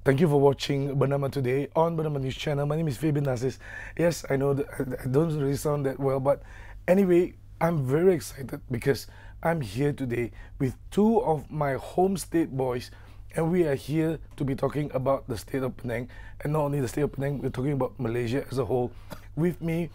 Thank you for watching Bernama Today on Bernama News Channel. My name is Fabian Narcis. Yes, I know that I don't really sound that well, but anyway, I'm very excited because I'm here today with two of my home state boys, and we are here to be talking about the state of Penang, and not only the state of Penang, we're talking about Malaysia as a whole. With me,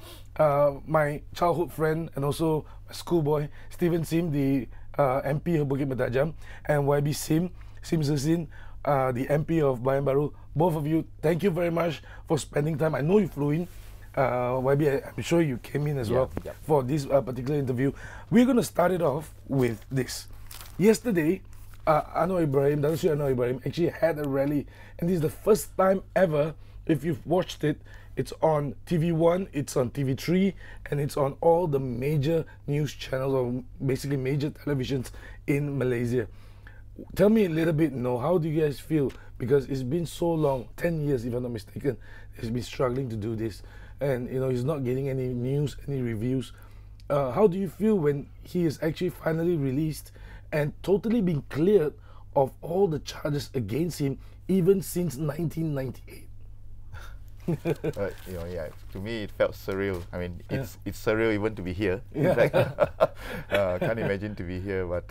my childhood friend and also my schoolboy, Stephen Sim, the MP of Bukit Mertajam, and YB Sim Sessin, the MP of Bayan Baru. Both of you, thank you very much for spending time. I know you flew in. YB, I'm sure you came in as well for this particular interview. We're going to start it off with this. Yesterday, Anwar Ibrahim actually had a rally, and this is the first time ever, if you've watched it, it's on TV1, it's on TV3, and it's on all the major news channels, or basically major televisions in Malaysia. Tell me a little bit, how do you guys feel? Because it's been so long, 10 years if I'm not mistaken, he's been struggling to do this. And he's not getting any news, any reviews. How do you feel when he is actually finally released and totally been cleared of all the charges against him, even since 1998? To me it felt surreal. I mean, it's surreal even to be here. In fact, can't imagine to be here. But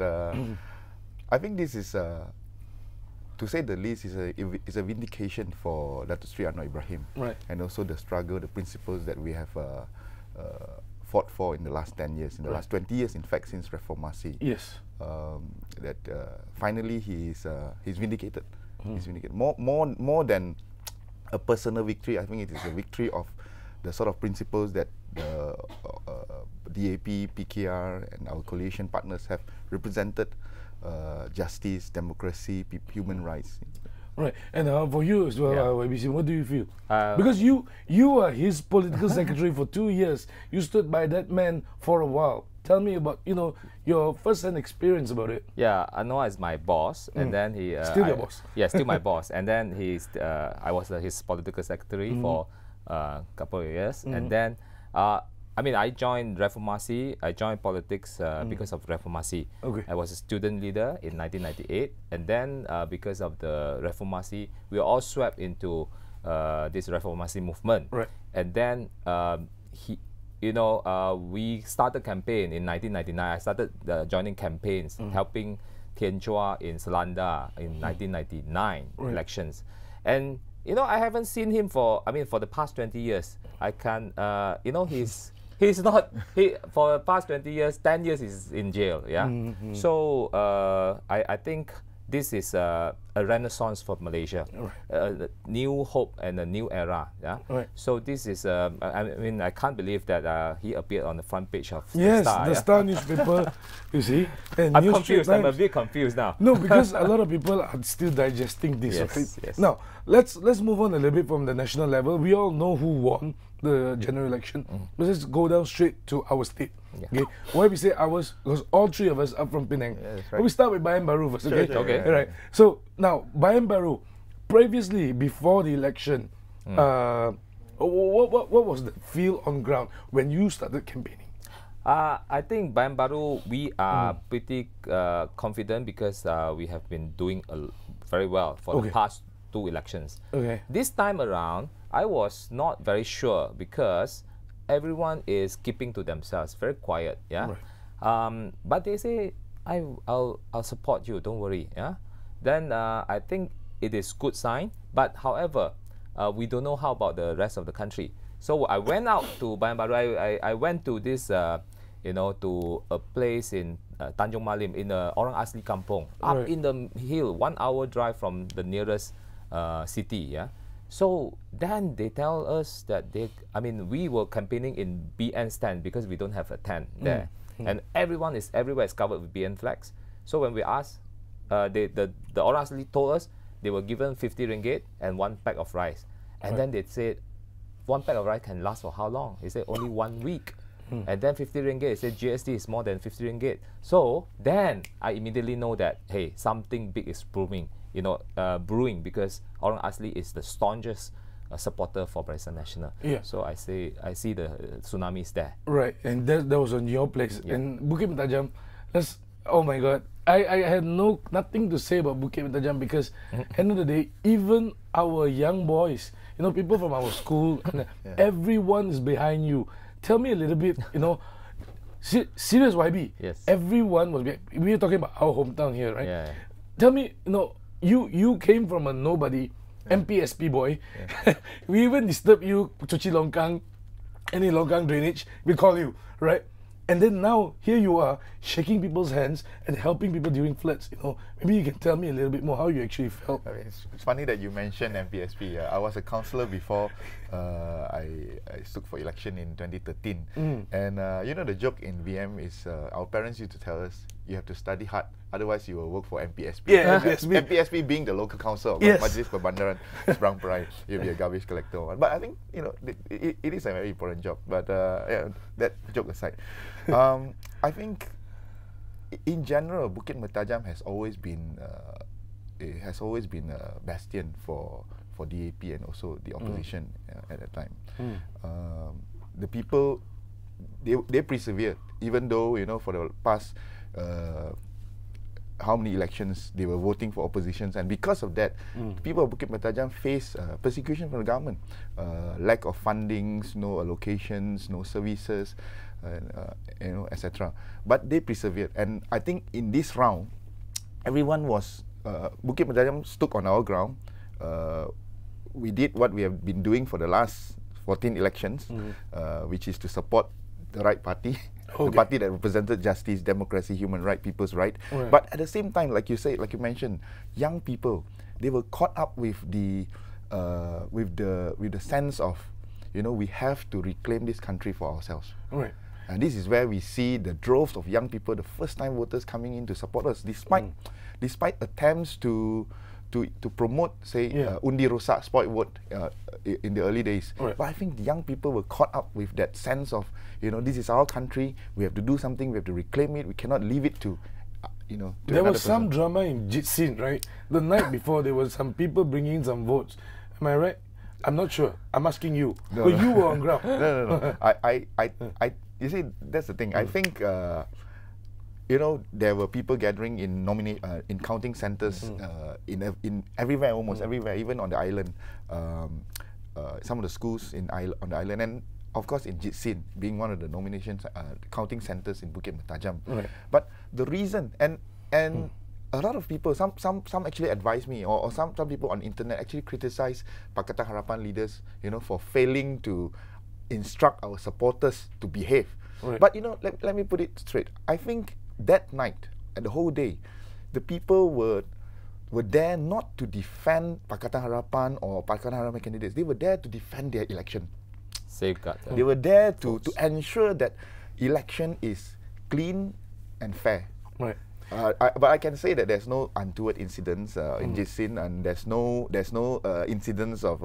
I think this is, to say the least, is a vindication for Datuk Sri Anwar Ibrahim, and also the struggle, the principles that we have fought for in the last 10 years, in the last 20 years, in fact, since Reformasi. Yes. That finally he's vindicated. He's vindicated. More than a personal victory, I think it is a victory of the sort of principles that the DAP, PKR, and our coalition partners have represented: justice, democracy, human rights. Right, and for you as well, YBC, what do you feel? Because you are his political secretary for 2 years. You stood by that man for a while. Tell me about your first-hand experience about it. Yeah, Anwar is my boss, and then he still your boss. Yeah, still my boss, and then I was his political secretary for a couple of years, and then I joined Reformasi. I joined politics because of Reformasi. Okay. I was a student leader in 1998, and then because of the Reformasi, we were all swept into this Reformasi movement. Right. And then we started campaign in 1999. I started joining campaigns, helping Tian Chua in Selanda in 1999 elections. And I haven't seen him for the past 20 years. I can he's not for the past 20 years, 10 years he's in jail. So I think this is a renaissance for Malaysia, a new hope and a new era. So this is I can't believe that he appeared on the front page of the Star. The Star newspaper, you see. And I'm confused. I'm a bit confused now. No, because a lot of people are still digesting this. Yes. Now let's move on a little bit from the national level. We all know who won the general election. Let's go down straight to our state. Okay, why we say ours? Because all three of us are from Penang. But we start with Bayan Baru first. Okay. Okay. Right. So now Bayan Baru, previously before the election, what was the feel on ground when you started campaigning? I think Bayan Baru, we are pretty confident because we have been doing very well for the past 2 elections. This time around, I was not very sure because everyone is keeping to themselves, very quiet. But they say, I'll support you, don't worry. Then I think it is good sign. But however, we don't know how about the rest of the country. So I went out to Bayan Baru. I went to this to a place in Tanjung Malim, in the Orang Asli Kampung, up in the hill, 1 hour drive from the nearest city. So then they tell us that we were campaigning in BN stand because we don't have a tent there, and everywhere is covered with BN flags. So when we asked, the Orang Asli told us they were given 50 ringgit and 1 pack of rice, and then they said 1 pack of rice can last for how long? They said only 1 week. And then 50 ringgit, they said GST is more than 50 ringgit. So then I immediately know that, hey, something big is brewing, because Orang Asli is the staunchest supporter for Barisan Nasional. So I see the tsunamis there. Right, and that was on your place. And Bukit Mertajam, let's Oh my God. I had nothing to say about Bukit Mentajam because end of the day, even our young boys, you know, people from our school, everyone is behind you. Tell me a little bit, you know, serious YB. Yes. Everyone was. We were talking about our hometown here, right? Yeah. Tell me, you know, you came from a nobody, MPSP boy. We even disturb you, cuci longkang, any longkang drainage, we call you, right? And then now, here you are, shaking people's hands and helping people during floods. You know, maybe you can tell me a little bit more how you actually felt. I mean, it's funny that you mentioned MPSP. I was a councillor before I stood for election in 2013. And you know, the joke in VM is our parents used to tell us, you have to study hard, otherwise you will work for MPSP. Yeah, MPSP. MPSP being the local council of Yes. Majlis Perbandaran Seberang Perai. You'll be a garbage collector. But I think, you know, it is a very important job. But yeah, that joke aside. I think in general, Bukit Mentajam has always been a bastion for DAP and also the opposition at that time. The people, they persevered, even though, you know, for the past how many elections they were voting for oppositions, and because of that, people of Bukit Mentajam face persecution from the government, lack of fundings, no allocations, no services, you know, etc. But they persevered, and I think in this round, everyone was Bukit Mentajam stood on our ground. We did what we have been doing for the last 14 elections, which is to support the right party. The party that represented justice, democracy, human right, people's right. But at the same time, like you said, like you mentioned, young people, they were caught up with the sense of, you know, we have to reclaim this country for ourselves. And this is where we see the droves of young people, the first-time voters coming in to support us, despite attempts to promote, say, undi rosak, spoiled vote in the early days. But I think the young people were caught up with that sense of, you know, this is our country, we have to do something, we have to reclaim it, we cannot leave it to, you know, to there was person. some drama in Jitsin, right? The night before, there was some people bringing in some votes. Am I right? I'm not sure. I'm asking you. No, but you were on ground. No. You see, that's the thing. I think, you know, there were people gathering in in counting centres in everywhere, almost everywhere, even on the island. Some of the schools on the island, and of course in Jitsin, being one of the counting centres in Bukit Mentajam. But the reason, and a lot of people, some actually advise me, or some people on internet actually criticize Pakatan Harapan leaders, you know, for failing to instruct our supporters to behave. But you know, let me put it straight. I think that night and the whole day, the people were there not to defend Pakatan Harapan or Pakatan Harapan candidates. They were there to defend their election. Safeguard. They were there to ensure that election is clean and fair. But I can say that there's no untoward incidents in Jitsin, and there's no incidents of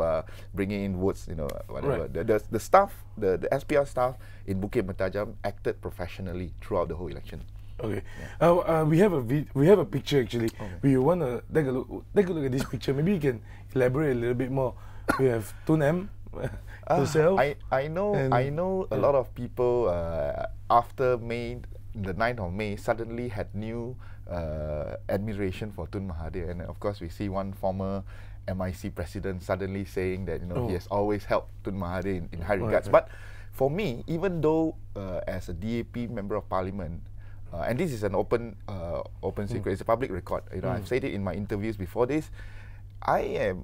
bringing in votes, you know, whatever. The staff, the SPR staff in Bukit Mentajam acted professionally throughout the whole election. Okay. We have a picture actually. We want to take a look at this picture. Maybe you can elaborate a little bit more. We have Tun M. Yourself. I know a lot of people after the 9th of May suddenly had new admiration for Tun Mahathir, and of course we see one former MIC president suddenly saying that, you know, he has always helped Tun Mahathir in high regards. But for me, even though as a DAP member of parliament, and this is an open secret, it's a public record, you know, I've said it in my interviews before this,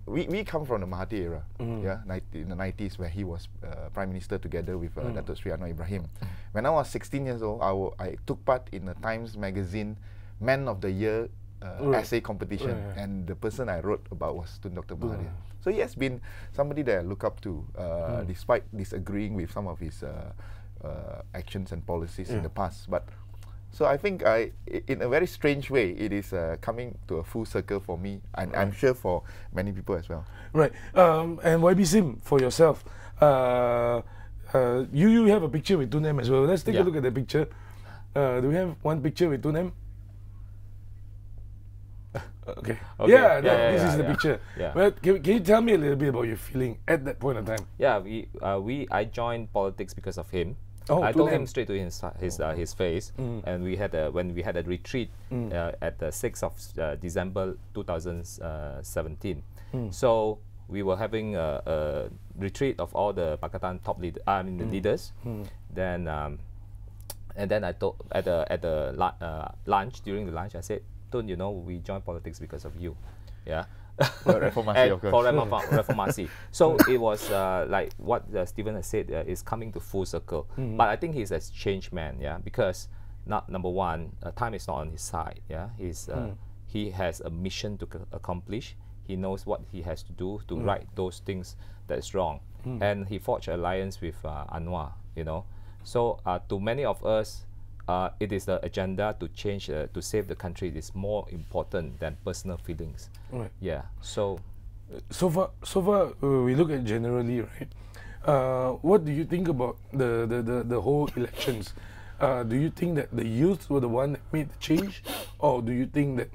we come from the Mahathir era, in the 90s, where he was Prime Minister together with Datuk Sri Anwar Ibrahim. When I was 16 years old, I took part in the Times Magazine Man of the Year essay competition, and the person I wrote about was Tun Dr. Mahathir. So he has been somebody that I look up to, despite disagreeing with some of his actions and policies in the past. But so I think in a very strange way, it is coming to a full circle for me, and I'm sure for many people as well. Right. And YB Sim, for yourself, you have a picture with Tun M as well. Let's take a look at the picture. Do we have one picture with Tun M? Okay. This is the picture. Well, can you tell me a little bit about your feeling at that point of time? Yeah, I joined politics because of him. I told him straight to his face, and we had when we had a retreat at the 6th of December 2017. So we were having a retreat of all the Pakatan top leaders. Then and then I told at the lunch, during the lunch, I said, "Don't you know we joined politics because of you?" Yeah. Reformasi, of course. Reformasi. So it was like what Stephen has said is coming to full circle. But I think he's a changed man, yeah, because number one, time is not on his side. Yeah, he has a mission to accomplish. He knows what he has to do to right those things that is wrong, and he forged an alliance with Anwar. You know, so to many of us, it is the agenda to change, to save the country. It is more important than personal feelings. Right. Yeah. So far, we look at generally, right? What do you think about the whole elections? Do you think that the youth were the one that made the change, or do you think that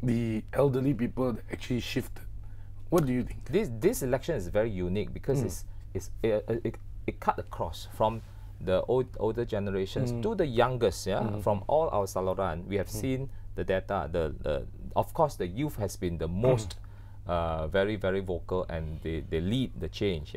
the elderly people that actually shifted? What do you think? This election is very unique because it cut across from the older generations to the youngest, from all our Saluran. We have seen the data. Of course, the youth has been the most very, very vocal, and they lead the change,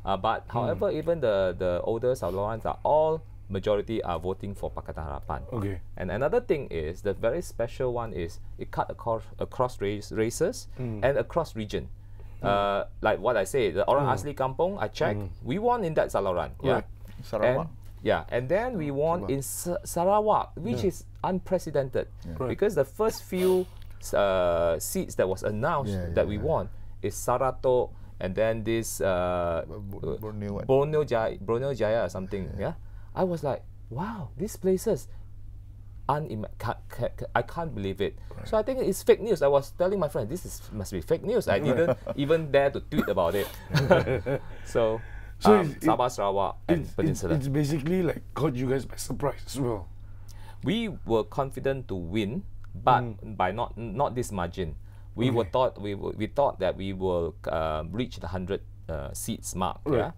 but however, even the older Salurans are all majority are voting for Pakatan Harapan. Okay. And another thing is, the very special one is it cut across races and across region. Like what I say, the Orang Asli Kampung, I checked, we won in that Saluran. Yeah. Sarawak. And then we won in Sarawak, which is unprecedented, because the first few seats that was announced that we won is Sarato, and then this Borneo Jaya or something. Yeah. I was like, wow, these places, I can't believe it. Right. So I think it's fake news. I was telling my friend, must be fake news. I didn't even dare to tweet about it. So Sabah, Sarawak, and Peninsula. It's basically like caught you guys by surprise as well. We were confident to win, but by not this margin. We thought that we will reach the 100 seats mark. Right. Yeah.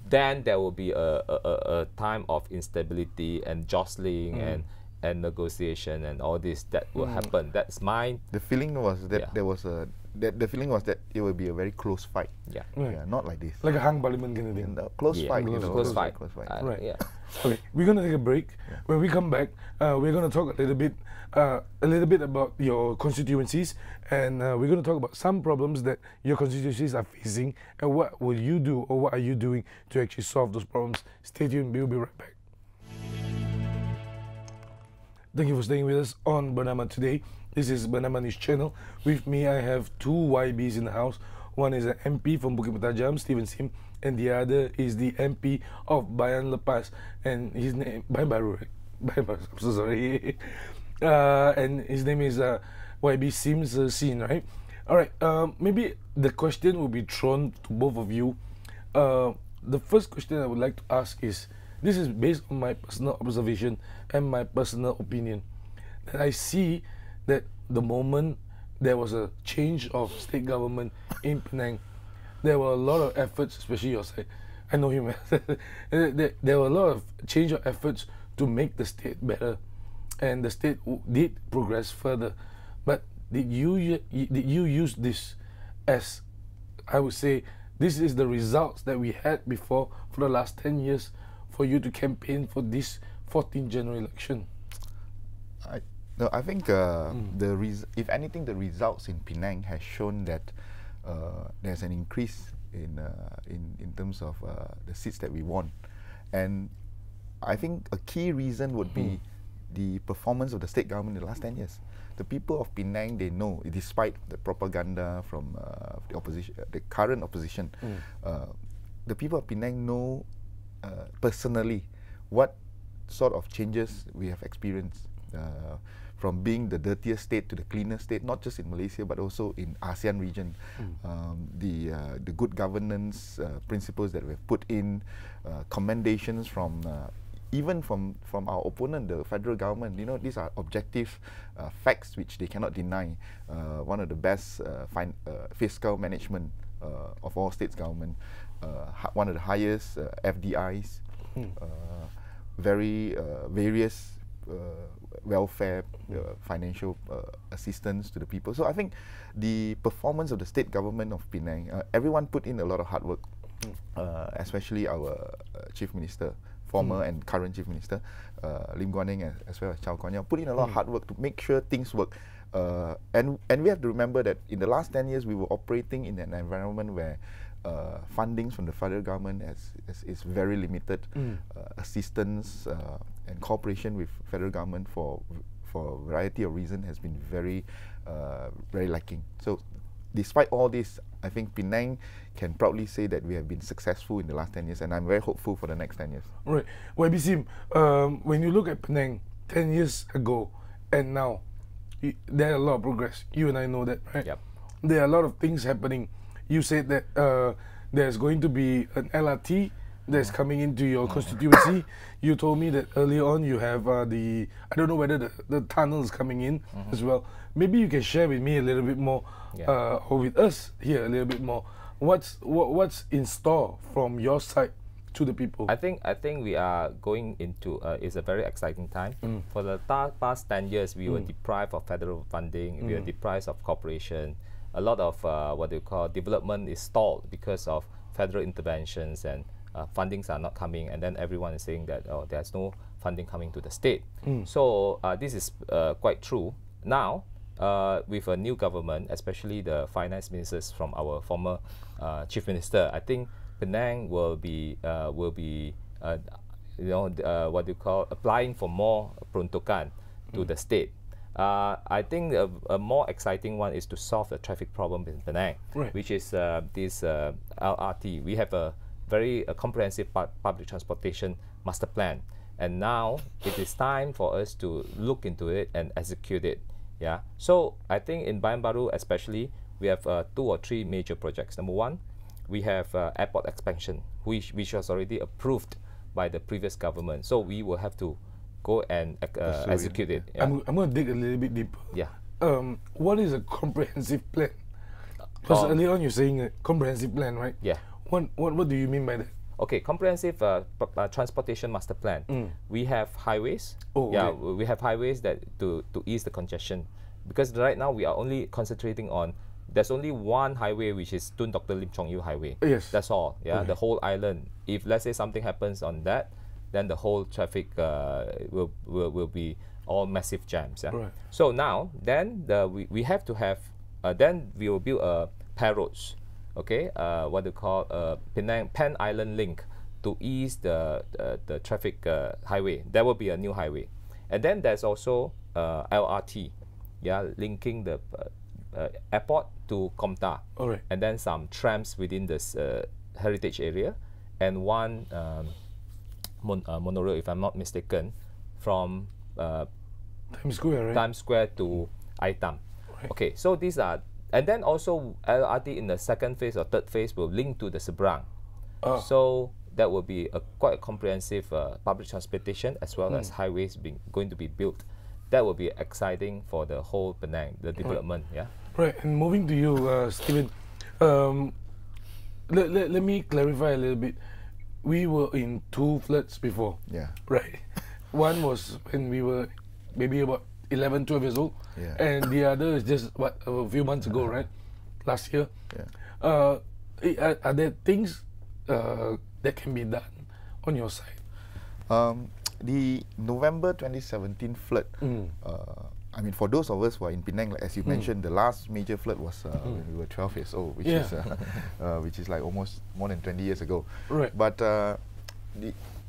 Then there will be a time of instability and jostling and negotiation and all this that will happen. That's mine. The feeling was that there was the feeling was that it will be a very close fight. Yeah. Yeah, not like this. Like a hang parliament kind of thing. Close fight. Close fight. Right. Yeah. Okay, we're gonna take a break. Yeah. When we come back, we're gonna talk a little bit about your constituencies, and we're gonna talk about some problems that your constituencies are facing, and what will you do, or what are you doing to actually solve those problems. Stay tuned. We'll be right back. Thank you for staying with us on Bernama Today. This is Bernama News Channel. With me, I have two YBs in the house. One is an MP from Bukit Petajam, Stephen Sim, and the other is the MP of Bayan Lepas, and his name Bayan Baru. Bayan Baru. I'm so sorry. And his name is YB Sims Sin, right? All right. Maybe the question will be thrown to both of you. The first question I would like to ask is, this is based on my personal observation and my personal opinion, that I see that the moment there was a change of state government in Penang, there were a lot of efforts, especially your side. I know him. There were a lot of change of efforts to make the state better, and the state did progress further. But did you use this as, I would say, this is the results that we had before for the last 10 years for you to campaign for this 14th general election? No, I think if anything, the results in Penang has shown that there's an increase in terms of the seats that we won, and I think a key reason would be the performance of the state government in the last 10 years. The people of Penang, they know, despite the propaganda from the opposition, the current opposition, the people of Penang know personally what sort of changes we have experienced. From being the dirtiest state to the cleaner state, not just in Malaysia but also in ASEAN region. The good governance principles that we've put in, commendations from even from our opponent, the federal government. You know, these are objective facts which they cannot deny. One of the best fiscal management of all states government, one of the highest FDIs. various welfare, financial assistance to the people. So I think the performance of the state government of Penang, everyone put in a lot of hard work, especially our Chief Minister, former and current Chief Minister, Lim Guan Eng, as well as Chow Kuan Yew, put in a lot of hard work to make sure things work. And we have to remember that in the last 10 years, we were operating in an environment where fundings from the federal government is very limited. Assistance and cooperation with federal government for a variety of reasons has been very lacking. So despite all this, I think Penang can proudly say that we have been successful in the last 10 years, and I'm very hopeful for the next 10 years. Right. YB Sim, when you look at Penang 10 years ago and now, there are a lot of progress. You and I know that, right? Yep. There are a lot of things happening. You said that there's going to be an LRT that's coming into your constituency. You told me that earlier on you have I don't know whether the tunnel is coming in as well. Maybe you can share with me a little bit more, or with us here a little bit more. What's in store from your side to the people? I think we are going into it's a very exciting time. For the past 10 years, we were deprived of federal funding. We were deprived of cooperation. A lot of what they call development is stalled because of federal interventions, and fundings are not coming. And then everyone is saying that there's no funding coming to the state. So this is quite true. Now, with a new government, especially the finance ministers from our former chief minister, I think Penang will be what you call applying for more peruntukan to the state. I think a more exciting one is to solve the traffic problem in Penang, which is this LRT. We have a very comprehensive public transportation master plan, and now it is time for us to look into it and execute it. Yeah. So I think in Bayan Baru especially, we have 2 or 3 major projects. Number one, we have airport expansion, which was already approved by the previous government. So we will have to go and execute it. Yeah. I'm going to dig a little bit deeper. Yeah. What is a comprehensive plan? Because earlier on you're saying a comprehensive plan, right? Yeah. What do you mean by that? Okay, comprehensive transportation master plan. We have highways. We have highways that to ease the congestion, because right now we are only concentrating on. There's only one highway, which is Tun Dr. Lim Chong Yu Highway. Yes. That's all. Yeah. The whole island. If let's say something happens on that, then the whole traffic will be all massive jams. Yeah. Right. So now, then we have to have. Then we will build pair roads. Okay, what they call Penang Pan Island Link to ease the traffic highway. That will be a new highway, and then there's also LRT, linking the airport to Komta, and then some trams within this heritage area, and one monorail, if I'm not mistaken, from Times Square, right? Times Square to Aitam. Okay, so these are. And then also LRT in the second phase or third phase will link to the Seberang. So that will be quite a comprehensive public transportation as well as highways going to be built. That will be exciting for the whole Penang, the development. Yeah. Right. And moving to you, Stephen, let me clarify a little bit. We were in 2 floods before. Yeah. Right. One was when we were maybe about 11, 12 years old, and the other is just a few months ago, right? Last year. Yeah. Are there things that can be done on your side? The November 2017 flood. I mean, for those of us who are in Penang, like, as you mentioned, the last major flood was when we were 12 years old, which is like almost more than 20 years ago. Right. But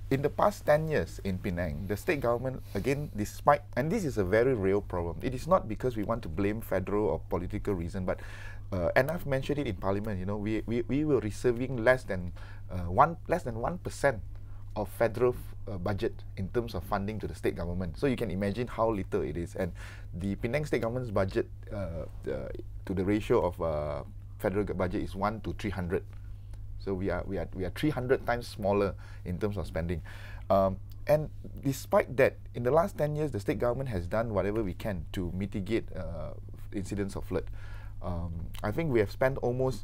in the past 10 years in Penang, the state government, again, despite, and this is a very real problem, it is not because we want to blame federal or political reason, but, and I've mentioned it in Parliament, you know, we were receiving less than 1% of federal budget in terms of funding to the state government. So you can imagine how little it is. And the Penang state government's budget to the ratio of federal budget is 1 to 300. So we are 300 times smaller in terms of spending, and despite that, in the last 10 years, the state government has done whatever we can to mitigate incidents of flood. I think we have spent almost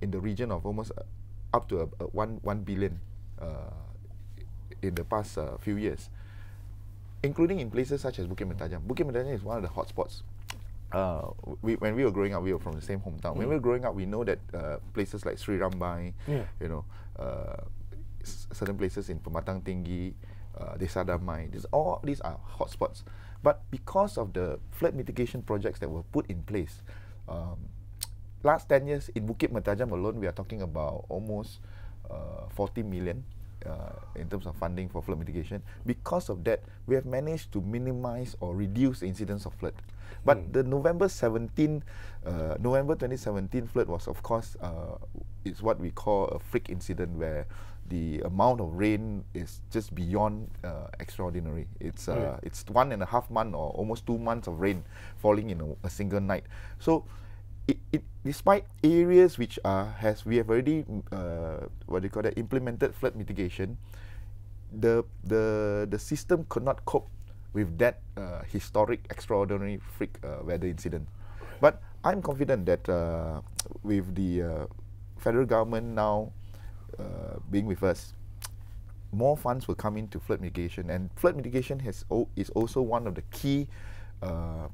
in the region of almost up to 1 billion in the past few years, including in places such as Bukit Mertajam. Bukit Mertajam is one of the hotspots. When we were growing up, we were from the same hometown. When we were growing up, we know that places like Sri Rambai, you know, certain places in Pematang Tinggi, Desa Damai, all these are hotspots. But because of the flood mitigation projects that were put in place, last 10 years in Bukit Mertajam alone, we are talking about almost 40 million in terms of funding for flood mitigation. Because of that, we have managed to minimize or reduce the incidence of flood. But the November 2017 flood was, of course, is what we call a freak incident, where the amount of rain is just beyond extraordinary. It's 1.5 months or almost 2 months of rain falling in a single night. So, despite areas which we have already implemented flood mitigation, the system could not cope with that historic, extraordinary freak weather incident. But I'm confident that with the federal government now being with us, more funds will come into flood mitigation, and flood mitigation is also one of the key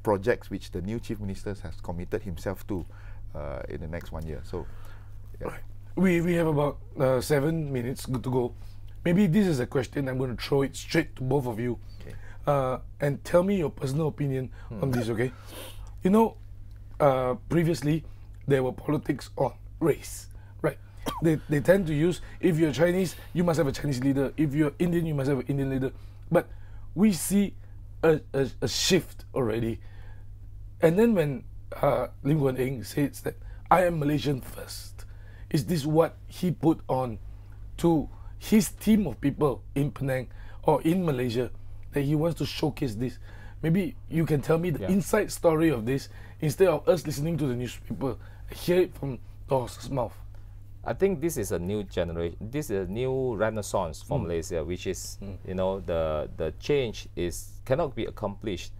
projects which the new Chief Minister has committed himself to in the next 1 year. So, yeah. We have about 7 minutes to go. Maybe this is a question I'm going to throw it straight to both of you, and tell me your personal opinion on this. Okay, you know, previously there were politics on race, right? They tend to use, if you're Chinese, you must have a Chinese leader. If you're Indian, you must have an Indian leader. But we see a shift already. And then when Lim Guan Eng says that I am Malaysian first, is this what he put on to his team of people in Penang or in Malaysia, that he wants to showcase this? Maybe you can tell me the inside story of this instead of us listening to the newspaper. Hear it from the horse's mouth. I think this is a new generation. This is a new renaissance for Malaysia, which is, you know, the change cannot be accomplished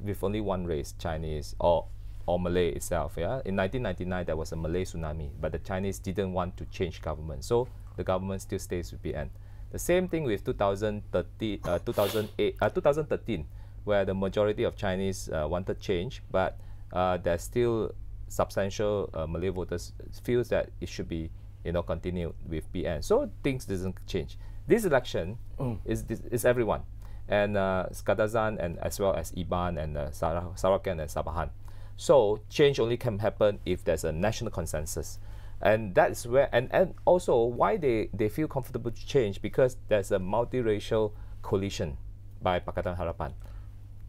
with only one race, Chinese or Malay itself. Yeah, in 1999 there was a Malay tsunami, but the Chinese didn't want to change government, so the government still stays with PN. The same thing with 2013, where the majority of Chinese wanted change, but there's still substantial Malay voters feels that it should be, you know, continued with PN. So things doesn't change. This election is everyone, and Skadazan, and as well as Iban and Sarawak and Sabahan. So change only can happen if there's a national consensus, and that's where and also why they feel comfortable to change, because there's a multiracial coalition by Pakatan Harapan.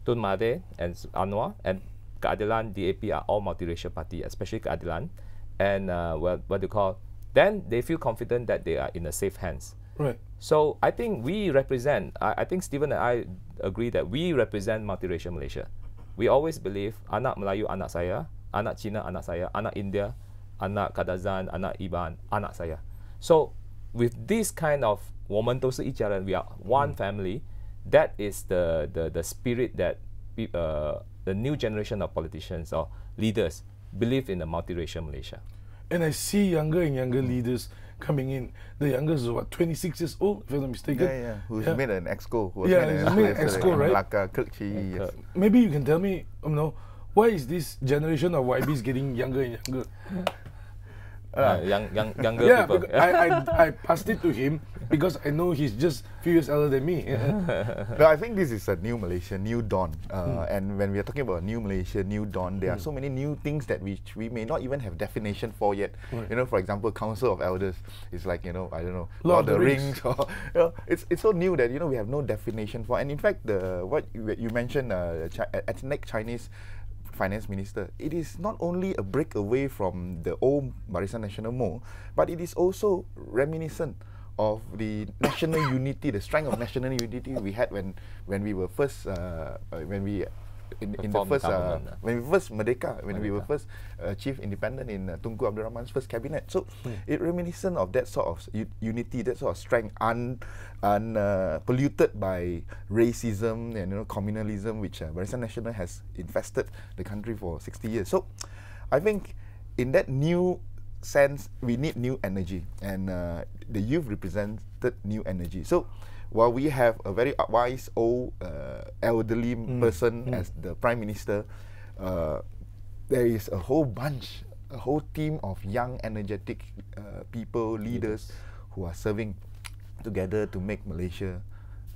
Tun Mahathir and Anwar and Keadilan, DAP are all multiracial party, especially Keadilan, and what do you call? Then they feel confident that they are in a safe hands. Right. So I think we represent. I think Stephen and I agree that we represent multiracial Malaysia. We always believe anak Melayu anak saya, anak Cina anak saya, anak India, anak Kadazan, anak Iban, anak saya. So with this kind of 我们都是一家人, we are one family. That is the spirit that the new generation of politicians or leaders believe in a multiracial Malaysia. And I see younger and younger leaders coming in. The youngest is what, 26 years old, if I'm not mistaken? Yeah. Who's made an exco. Who's made an exco, right? Melaka, yes. Maybe you can tell me, you know, why is this generation of YBs getting younger and younger? Younger people. I passed it to him because I know he's just a few years older than me. No, I think this is a new Malaysia, new dawn. And when we are talking about new Malaysia, new dawn, there are so many new things that we may not even have definition for yet. Right. You know, for example, Council of Elders is like, you know, I don't know, Lord of the Rings. Or, you know, it's so new that, you know, we have no definition for. And in fact, what you mentioned, ethnic Chinese Finance Minister, it is not only a break away from the old Barisan Nasional MO, but it is also reminiscent of the national unity, the strength of national unity we had when we were first when we first Merdeka, when we were first chief independent in Tunku Abdul Rahman's first cabinet. So it reminiscent of that sort of unity, that sort of strength, polluted by racism and, you know, communalism, which Barisan Nasional has infested the country for 60 years. So I think in that new sense, we need new energy, and the youth represented new energy. So while we have a very wise old elderly person as the Prime Minister, there is a whole bunch, a whole team of young, energetic people, leaders who are serving together to make Malaysia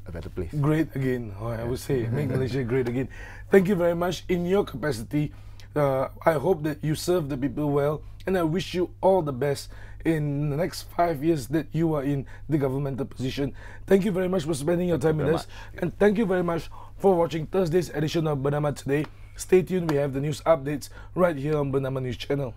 a better place. Great again, I would say, make Malaysia great again. Thank you very much. In your capacity, I hope that you serve the people well, and I wish you all the best in the next 5 years that you are in the governmental position. Thank you very much for spending your time with us, and thank you very much for watching Thursday's edition of Bernama Today. Stay tuned, we have the news updates right here on Bernama News Channel.